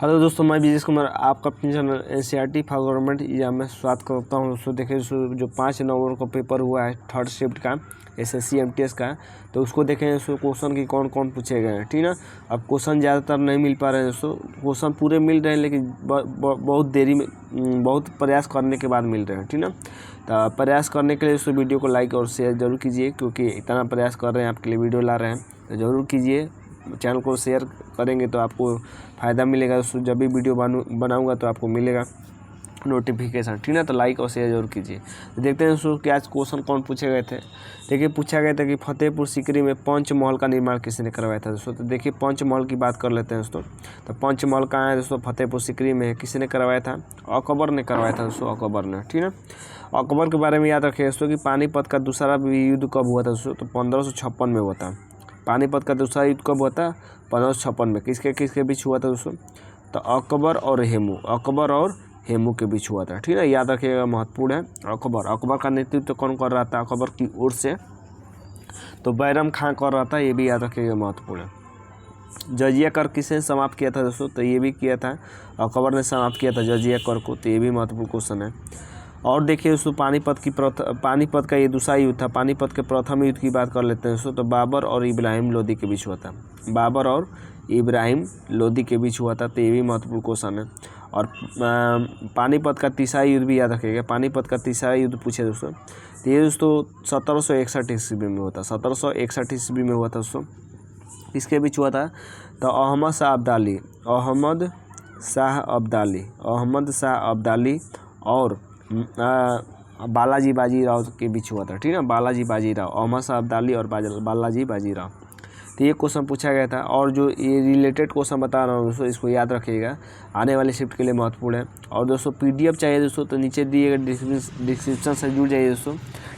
Hello दोस्तों, मैं विजेश कुमार आपका अपने channel NCERT for government exam में स्वागत करता हूं। दोस्तों देखिए, जो 5 नवंबर को पेपर हुआ है थर्ड शिफ्ट का एसएससी एमटीएस का, तो उसको देखें दोस्तों क्वेश्चन की कौन कौन पूछे गए हैं। ठीक ना, अब क्वेश्चन ज़्यादातर नहीं मिल पा रहे हैं दोस्तों, क्वेश्चन पूरे मिल रहे हैं लेकिन बहुत देरी में, बहुत प्रयास करने के बाद मिल रहे हैं। ठीक ना, तो प्रयास करने के लिए दोस्तों वीडियो को लाइक और शेयर जरूर कीजिए, क्योंकि इतना प्रयास कर रहे हैं आपके लिए वीडियो ला रहे हैं तो ज़रूर कीजिए। चैनल को शेयर करेंगे तो आपको फ़ायदा मिलेगा दोस्तों, जब भी वीडियो बनाऊंगा तो आपको मिलेगा नोटिफिकेशन। ठीक है, तो लाइक और शेयर जरूर कीजिए। तो देखते हैं दोस्तों कि आज क्वेश्चन कौन पूछे गए थे। देखिए, पूछा गया था कि फतेहपुर सीकरी में पंचमहल का निर्माण किसने करवाया था दोस्तों। तो देखिए, पंचमहल की बात कर लेते हैं दोस्तों। तो पंचमहल कहाँ है दोस्तों, फतेहपुर सीकरी में है। किसने करवाया था? अकबर ने करवाया था दोस्तों, अकबर ने। ठीक है, अकबर के बारे में याद रखिए दोस्तों कि पानीपत का दूसरा युद्ध कब हुआ था दोस्तों, तो 1556 में हुआ था। पानीपत का दूसरा युद्ध कब हुआ था? 1556 में। किसके किसके बीच हुआ था दोस्तों? तो अकबर और हेमू के बीच हुआ था। ठीक है, याद रखिएगा, महत्वपूर्ण है। अकबर का नेतृत्व कौन कर रहा था अकबर की ओर से? तो बैरम खां कर रहा था, ये भी याद रखिएगा, महत्वपूर्ण है। जजिया कर किसने समाप्त किया था दोस्तों? तो ये भी किया था अकबर ने, समाप्त किया था जजिया कर को। तो ये भी महत्वपूर्ण क्वेश्चन है। और देखिए दोस्तों, पानीपत का ये दूसरा युद्ध था। पानीपत के प्रथम युद्ध की बात कर लेते हैं दोस्तों। तो बाबर और इब्राहिम लोदी के बीच हुआ था। बाबर और इब्राहिम लोदी के बीच हुआ था। तो ये भी महत्वपूर्ण क्वेश्चन है। और पानीपत का तीसरा युद्ध भी याद रखिएगा। पानीपत का तीसरा युद्ध पूछे दोस्तों, तो ये दोस्तों 1761 ईस्वी में हुआ था। 1761 ईस्वी में हुआ था दोस्तों। किसके बीच हुआ था? तो अहमद शाह अब्दाली और बालाजी बाजीराव के बीच हुआ था। ठीक है, बालाजी बाजीराव, अहमद शाह अब्दाली और बालाजी बाजीराव। तो ये क्वेश्चन पूछा गया था। और जो ये रिलेटेड क्वेश्चन बता रहा हूँ दोस्तों, इसको याद रखिएगा, आने वाले शिफ्ट के लिए महत्वपूर्ण है। और दोस्तों पीडीएफ चाहिए दोस्तों, तो नीचे दिए गए डिस्क्रिप्शन से जुड़ जाइए दोस्तों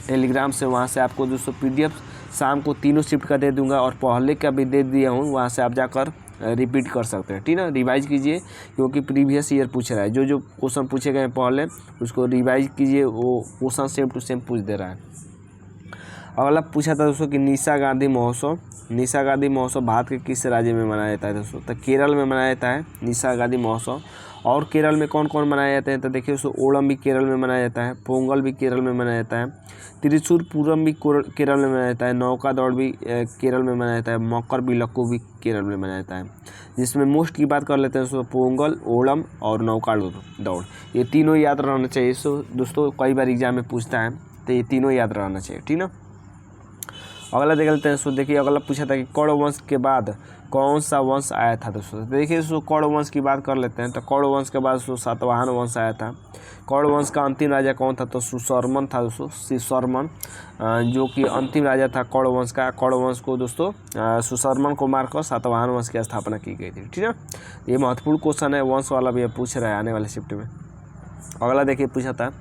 टेलीग्राम से। वहाँ से आपको दोस्तों पीडीएफ शाम को तीनों शिफ्ट का दे दूँगा, और पहले का भी दे दिया हूँ, वहाँ से आप जाकर रिपीट कर सकते हैं। ठीक है, रिवाइज कीजिए, क्योंकि प्रीवियस ईयर पूछ रहा है। जो क्वेश्चन पूछे गए पहले उसको रिवाइज कीजिए, वो क्वेश्चन सेम टू सेम पूछ दे रहा है। अगला पूछा था दोस्तों कि निशा गांधी महोत्सव भारत के किस राज्य में मनाया जाता है दोस्तों? तो केरल में मनाया जाता है निशा गांधी महोत्सव। और केरल में कौन कौन मनाए जाते हैं? तो देखिए दोस्तों, ओणम भी केरल में मनाया जाता है, पोंगल भी केरल में मनाया जाता है, त्रिशूर पूरम भी केरल में मनाया जाता है, नौका दौड़ भी केरल में मनाया जाता है, मकर बिलक्कू भी केरल में मनाया जाता है। जिसमें मोस्ट की बात कर लेते हैं दोस्तों, पोंगल, ओणम और नौका दौड़, ये तीनों याद रहना चाहिए दोस्तों। कई बार एग्जाम में पूछता है, तो ये तीनों याद रहना चाहिए। ठीक ना, अगला देख लेते हैं दोस्तों। देखिए, अगला पूछा था कि कौरव वंश के बाद कौन सा वंश आया था दोस्तों? देखिए दोस्तों, कौरव वंश की बात कर लेते हैं। तो कौरव वंश के बाद दोस्तों सातवाहन वंश आया था। कौरव वंश का अंतिम राजा कौन था? तो सुशर्मन था दोस्तों, सुशर्मन, जो कि अंतिम राजा था कौरव वंश का। कौरव वंश को दोस्तों सुशर्मन को मारकर सातवाहन वंश की स्थापना की गई थी। ठीक है, ये महत्वपूर्ण क्वेश्चन है, वंश वाला भी पूछ रहा है आने वाले शिफ्ट में। अगला देखिए, पूछा था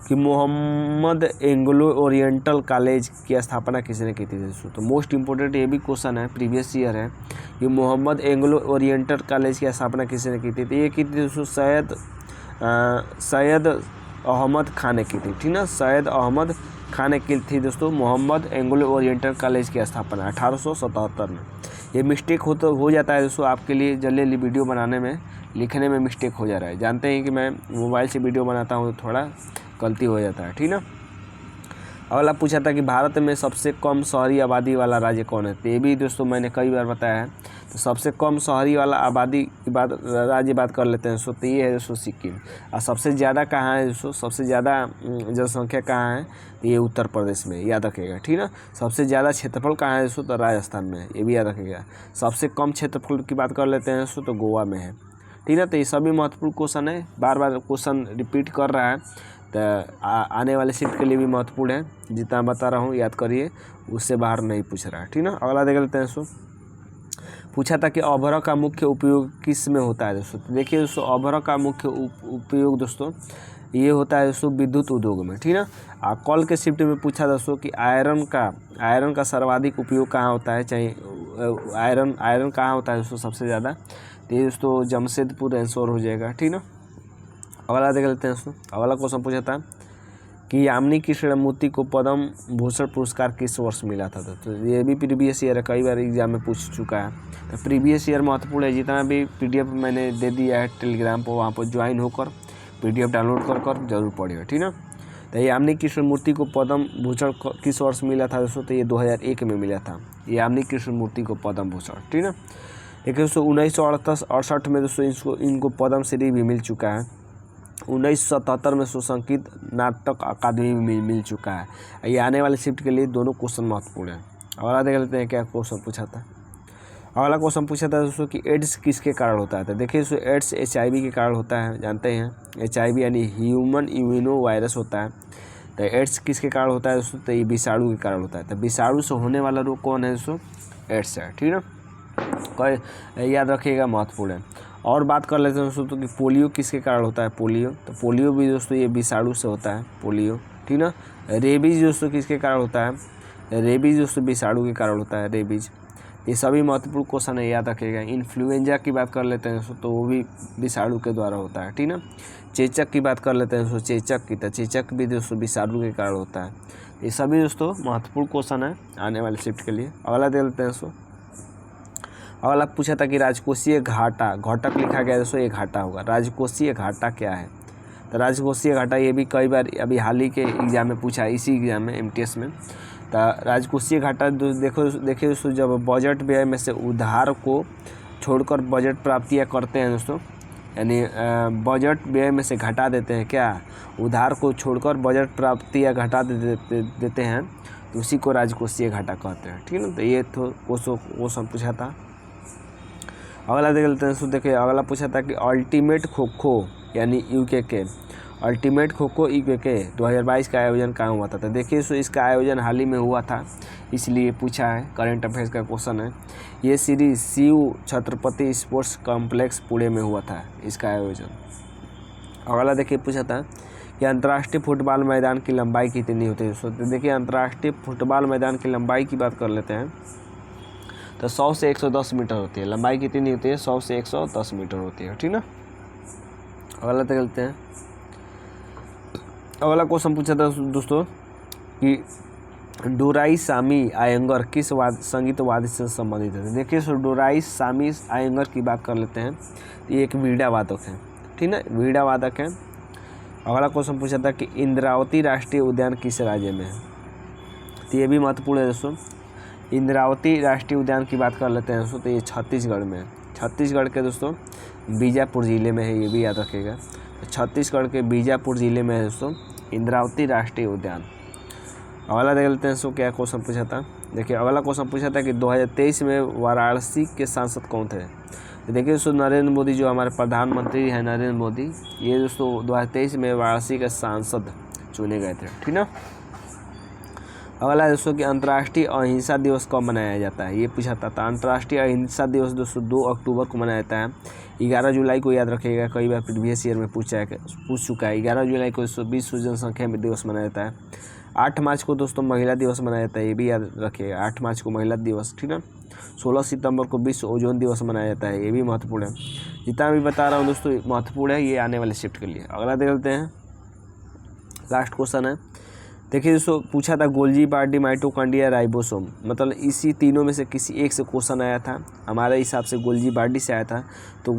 कि मोहम्मद एंग्लो ओरिएंटल कॉलेज की स्थापना किसने की थी दोस्तों? तो मोस्ट इंपोर्टेंट ये भी क्वेश्चन है, प्रीवियस ईयर है, कि मोहम्मद एंग्लो ओरिएंटल कॉलेज की स्थापना किसने की थी? तो ये की थी दोस्तों सैयद अहमद खान ने की थी। ठीक ना, सैयद अहमद खान ने की थी दोस्तों मोहम्मद एंग्लो ओरिएंटल कॉलेज की स्थापना 1877 में। ये मिस्टेक हो जाता है दोस्तों आपके लिए, जल्दी वीडियो बनाने में, लिखने में मिस्टेक हो जा रहा है। जानते हैं कि मैं मोबाइल से वीडियो बनाता हूँ तो थोड़ा गलती हो जाता है। ठीक ना, अगला पूछा था कि भारत में सबसे कम शहरी आबादी वाला राज्य कौन है? तो ये भी दोस्तों मैंने कई बार बताया है। तो सबसे कम शहरी वाला आबादी की राज्य बात कर लेते हैं दोस्तों। तो ये है दोस्तों सिक्किम। और सबसे ज़्यादा कहाँ है दोस्तों? सबसे ज़्यादा जनसंख्या कहाँ है? तो ये उत्तर प्रदेश में, याद रखिएगा। ठीक ना, सबसे ज़्यादा क्षेत्रफल कहाँ है दोस्तों? तो राजस्थान में है, ये भी याद रखिएगा। सबसे कम क्षेत्रफल की बात कर लेते हैं दोस्तों, तो गोवा में है। ठीक है, तो ये सभी महत्वपूर्ण क्वेश्चन है, बार बार क्वेश्चन रिपीट कर रहा है, तो आने वाले शिफ्ट के लिए भी महत्वपूर्ण है। जितना बता रहा हूँ याद करिए, उससे बाहर नहीं पूछ रहा है। ठीक ना, अगला देख लेते हैं दोस्तों। पूछा था कि अभ्रक का मुख्य उपयोग किस में होता है दोस्तों? तो देखिए दोस्तों, अभ्रक का मुख्य उपयोग दोस्तों ये होता है दोस्तों विद्युत उद्योग में। ठीक ना, कल के शिफ्ट में पूछा दोस्तों कि आयरन का सर्वाधिक उपयोग कहाँ होता है, चाहे आयरन कहाँ होता है दोस्तों सबसे ज़्यादा? तो ये दोस्तों जमशेदपुर आंसर हो जाएगा। ठीक ना, अगला देख लेते हैं दोस्तों। अगला क्वेश्चन पूछा था कि यामिनी कृष्णमूर्ति को पद्म भूषण पुरस्कार किस वर्ष मिला था। तो ये भी प्रीवियस ईयर है, कई बार एग्जाम में पूछ चुका है। तो प्रीवियस ईयर महत्वपूर्ण है। जितना भी PDF मैंने दे दिया है टेलीग्राम पर, वहाँ पर ज्वाइन होकर PDF डाउनलोड कर जरूर पढ़िएगा, ठीक ना। तो यामिनी कृष्णमूर्ति को पद्म भूषण किस वर्ष मिला था दोस्तों। तो ये 2001 में मिला था यामिनी कृष्णमूर्ति को पद्म भूषण, ठीक ना। देखिए दोस्तों 1968 में दोस्तों इनको पद्म श्री भी मिल चुका है। 1977 में संगीत नाटक अकादमी में मिल चुका है। ये आने वाले शिफ्ट के लिए दोनों क्वेश्चन महत्वपूर्ण है। अगला देख लेते हैं क्या क्वेश्चन पूछा था। अगला क्वेश्चन पूछा था दोस्तों कि एड्स किसके कारण होता है। तो देखिए दोस्तों एड्स HIV के कारण होता है, जानते हैं। HIV यानी ह्यूमन इम्यूनो वायरस होता है। तो एड्स किसके कारण होता है दोस्तों। तो ये विषाणु के कारण होता है। तो विषाणु से होने वाला रोग कौन है दोस्तों, एड्स है, ठीक ना। याद रखिएगा, महत्वपूर्ण है। और बात कर लेते हैं दोस्तों तो कि पोलियो किसके कारण होता है। पोलियो, तो पोलियो भी दोस्तों ये विषाणु से होता है, पोलियो, ठीक ना। रेबीज दोस्तों किसके कारण होता है। रेबीज दोस्तों विषाणु के कारण होता है, रेबीज। ये सभी महत्वपूर्ण क्वेश्चन है, याद रखिएगा। इन्फ्लुएंजा की बात कर लेते हैं दोस्तों तो वो भी विषाणु के द्वारा होता है, ठीक ना। चेचक की बात कर लेते हैं दोस्तों, चेचक की, तो चेचक भी दोस्तों विषाणु के कारण होता है। ये सभी दोस्तों महत्वपूर्ण क्वेश्चन है आने वाले शिफ्ट के लिए। अगला दे लेते हैं दोस्तों। अगला पूछा था कि राजकोषीय घाटा, घटक लिखा गया दोस्तों, ये घाटा होगा। राजकोषीय घाटा क्या है। तो राजकोषीय घाटा ये भी कई बार अभी हाल ही के एग्जाम में पूछा है, इसी एग्जाम में MTS में। तो राजकोषीय घाटा देखिए दोस्तों, जब बजट व्यय में से उधार को छोड़कर बजट प्राप्तियाँ करते हैं दोस्तों, यानी बजट व्यय में से घटा देते हैं, क्या उधार को छोड़कर बजट प्राप्तियाँ घटा देते हैं, तो उसी को राजकोषीय घाटा कहते हैं, ठीक है ना। तो ये तो क्वेश्चन पूछा था। अगला देख लेते हैं। देखिए अगला पूछा था कि अल्टीमेट खो-खो यानी UKK, अल्टीमेट खो-खो UKK 2022 का आयोजन कहाँ हुआ था। तो देखिए सो इसका आयोजन हाल ही में हुआ था, इसलिए पूछा है, करंट अफेयर्स का क्वेश्चन है। ये series Shiv Chhatrapati sports complex Pune में हुआ था इसका आयोजन। अगला देखिए पूछा था कि अंतर्राष्ट्रीय फुटबॉल मैदान की लंबाई कितनी होती है। तो देखिए अंतर्राष्ट्रीय फुटबॉल मैदान की लंबाई की बात कर लेते हैं तो 100 से 110 मीटर होती है। लंबाई कितनी होती है, 100 से 110 मीटर होती है, ठीक ना। अगला देखते हैं। अगला क्वेश्चन पूछा था दोस्तों कि डोराईसामी आयंगर किस संगीत वाद्य से संबंधित है। देखिए सो डोराईसामी आयंगर की बात कर लेते हैं। ये एक वीणा वादक है, ठीक ना, वीणा वादक है। अगला क्वेश्चन पूछा था कि इंद्रावती राष्ट्रीय उद्यान किस राज्य में है। तो ये भी महत्वपूर्ण है दोस्तों। इंद्रावती राष्ट्रीय उद्यान की बात कर लेते हैं दोस्तों, तो ये छत्तीसगढ़ में है। छत्तीसगढ़ के दोस्तों बीजापुर ज़िले में है, ये भी याद रखिएगा। तो छत्तीसगढ़ के बीजापुर ज़िले में है दोस्तों इंद्रावती राष्ट्रीय उद्यान। अगला देख लेते हैं दोस्तों क्या क्वेश्चन पूछा था। देखिए अगला क्वेश्चन पूछा था कि 2023 में वाराणसी के सांसद कौन थे। तो देखिए दोस्तों नरेंद्र मोदी, जो हमारे प्रधानमंत्री हैं नरेंद्र मोदी, ये दोस्तों 2023 में वाराणसी के सांसद चुने गए थे, ठीक ना। अगला दोस्तों कि अंतर्राष्ट्रीय अहिंसा दिवस कब मनाया जाता है, ये पूछा था। तो अंतर्राष्ट्रीय अहिंसा दिवस दोस्तों 2 अक्टूबर को मनाया जाता है। 11 जुलाई को याद रखिएगा, कई बार प्रीवियस ईयर में पूछ चुका है। 11 जुलाई को विश्व जनसंख्या दिवस मनाया जाता है। 8 मार्च को दोस्तों महिला दिवस मनाया जाता है, ये भी याद रखिएगा। 8 मार्च को महिला दिवस, ठीक है। 16 सितंबर को विश्व ओजोन दिवस मनाया जाता है, ये भी महत्वपूर्ण है। जितना भी बता रहा हूँ दोस्तों महत्वपूर्ण है, ये आने वाले शिफ्ट के लिए। अगला देख लेते हैं, लास्ट क्वेश्चन है। देखिए दोस्तों पूछा था गोल्गी बॉडी, माइटोकॉन्ड्रिया, राइबोसोम, मतलब इसी तीनों में से किसी एक से क्वेश्चन आया था। हमारे हिसाब से गोल्गी बॉडी से आया था। तो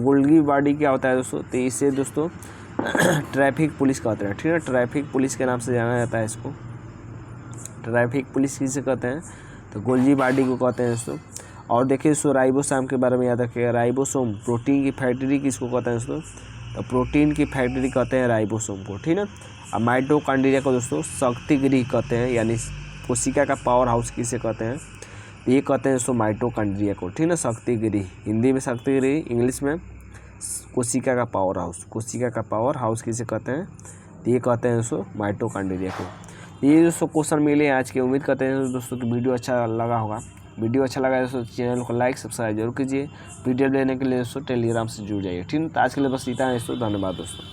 गोल्गी बॉडी क्या होता है दोस्तों। तो इसे दोस्तों ट्रैफिक पुलिस कहते हैं, ठीक है। ट्रैफिक पुलिस के नाम से जाना जाता है इसको। ट्रैफिक पुलिस किसे कहते हैं, तो गोल्गी बॉडी को कहते हैं दोस्तों। और देखिए दोस्तों राइबोसोम के बारे में याद रखिएगा। राइबोसोम प्रोटीन की फैक्ट्री किसको कहते हैं दोस्तों, तो प्रोटीन की फैक्ट्री कहते हैं राइबोसोम को, ठीक है। और माइटोकॉन्ड्रिया को दोस्तों शक्ति गृह कहते हैं, यानी कोशिका का पावर हाउस किसे कहते हैं, ये कहते हैं दोस्तों माइटोकॉन्ड्रिया को, ठीक है। शक्ति गृह, हिंदी में शक्ति गृह, इंग्लिश में कोशिका का पावर हाउस। कोशिका का पावर हाउस किसे कहते हैं, ये कहते हैं दोस्तों माइटोकॉन्ड्रिया को। ये दोस्तों क्वेश्चन मिले आज के। उम्मीद करते हैं दोस्तों कि वीडियो अच्छा लगा होगा। वीडियो अच्छा लगा दोस्तों चैनल को लाइक सब्सक्राइब जरूर कीजिए। PDF लेने के लिए दोस्तों टेलीग्राम से जुड़ जाइए, ठीक है। तो आज के लिए बस इतना है दोस्तों, धन्यवाद दोस्तों।